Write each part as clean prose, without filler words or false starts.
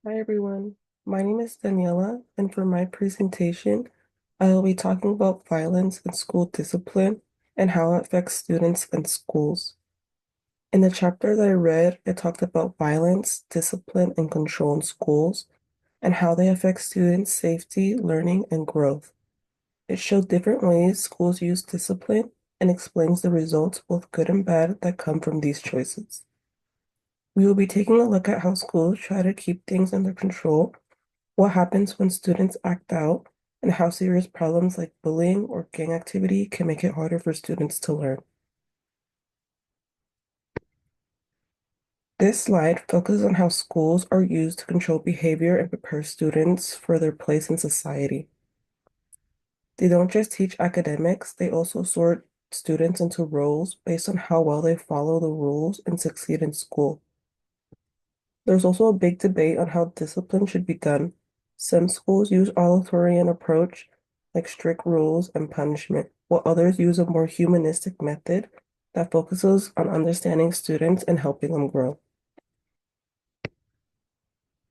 Hi everyone, my name is Daniela, and for my presentation, I will be talking about violence and school discipline and how it affects students and schools. In the chapter that I read, it talked about violence, discipline, and control in schools and how they affect students' safety, learning, and growth. It showed different ways schools use discipline and explains the results, both good and bad, that come from these choices. We will be taking a look at how schools try to keep things under control, what happens when students act out, and how serious problems like bullying or gang activity can make it harder for students to learn. This slide focuses on how schools are used to control behavior and prepare students for their place in society. They don't just teach academics, they also sort students into roles based on how well they follow the rules and succeed in school. There's also a big debate on how discipline should be done. Some schools use authoritarian approach, like strict rules and punishment, while others use a more humanistic method that focuses on understanding students and helping them grow.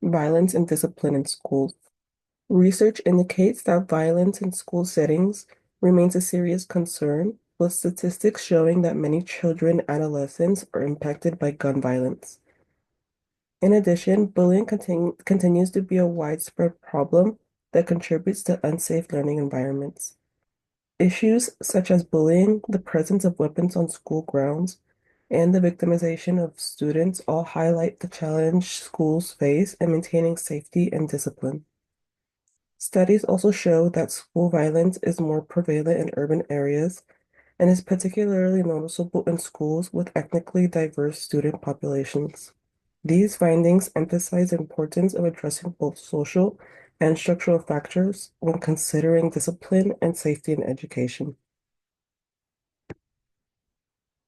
Violence and discipline in schools. Research indicates that violence in school settings remains a serious concern, with statistics showing that many children and adolescents are impacted by gun violence. In addition, bullying continues to be a widespread problem that contributes to unsafe learning environments. Issues such as bullying, the presence of weapons on school grounds, and the victimization of students all highlight the challenge schools face in maintaining safety and discipline. Studies also show that school violence is more prevalent in urban areas and is particularly noticeable in schools with ethnically diverse student populations. These findings emphasize the importance of addressing both social and structural factors when considering discipline and safety in education.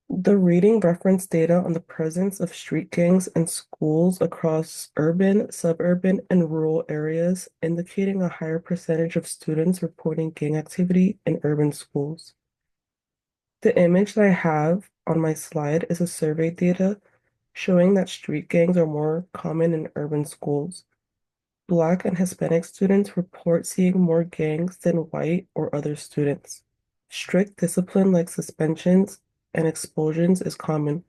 The reading referenced data on the presence of street gangs in schools across urban, suburban, and rural areas, indicating a higher percentage of students reporting gang activity in urban schools. The image that I have on my slide is a survey data showing that street gangs are more common in urban schools. Black and Hispanic students report seeing more gangs than white or other students. Strict discipline like suspensions and expulsions is common,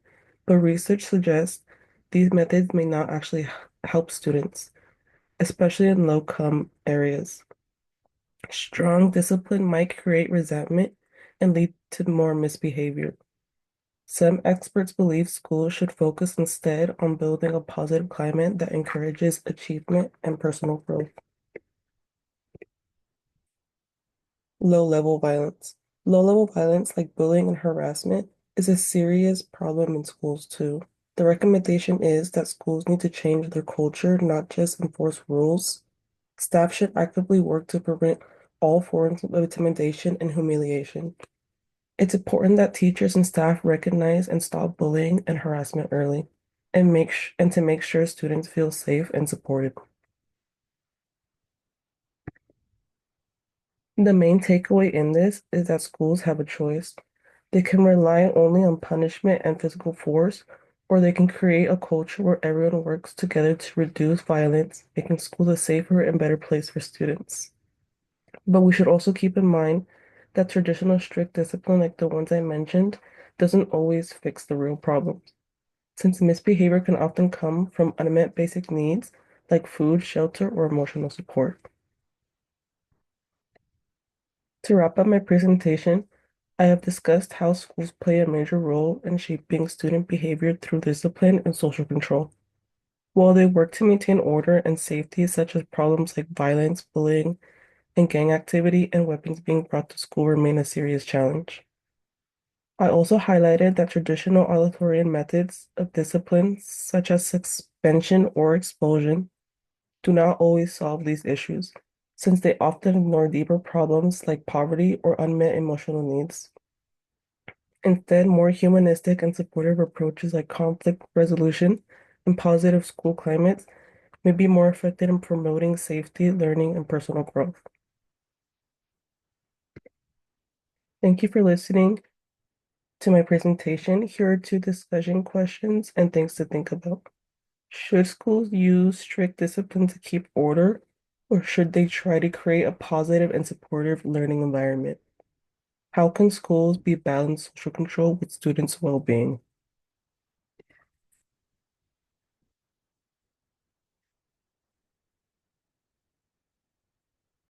but research suggests these methods may not actually help students, especially in low-income areas. Strong discipline might create resentment and lead to more misbehavior. Some experts believe schools should focus instead on building a positive climate that encourages achievement and personal growth. Low-level violence. Low-level violence, like bullying and harassment, is a serious problem in schools too. The recommendation is that schools need to change their culture, not just enforce rules. Staff should actively work to prevent all forms of intimidation and humiliation. It's important that teachers and staff recognize and stop bullying and harassment early, and to make sure students feel safe and supported. The main takeaway in this is that schools have a choice. They can rely only on punishment and physical force, or they can create a culture where everyone works together to reduce violence, making schools a safer and better place for students. But we should also keep in mind that traditional strict discipline, like the ones I mentioned, doesn't always fix the real problems, since misbehavior can often come from unmet basic needs like food, shelter, or emotional support. To wrap up my presentation, I have discussed how schools play a major role in shaping student behavior through discipline and social control. While they work to maintain order and safety, such as problems like violence, bullying, and gang activity and weapons being brought to school remain a serious challenge. I also highlighted that traditional authoritarian methods of discipline, such as suspension or expulsion, do not always solve these issues, since they often ignore deeper problems like poverty or unmet emotional needs. Instead, more humanistic and supportive approaches like conflict resolution and positive school climates may be more effective in promoting safety, learning, and personal growth. Thank you for listening to my presentation. Here are two discussion questions and things to think about. Should schools use strict discipline to keep order, or should they try to create a positive and supportive learning environment? How can schools be balanced social control with students' well-being?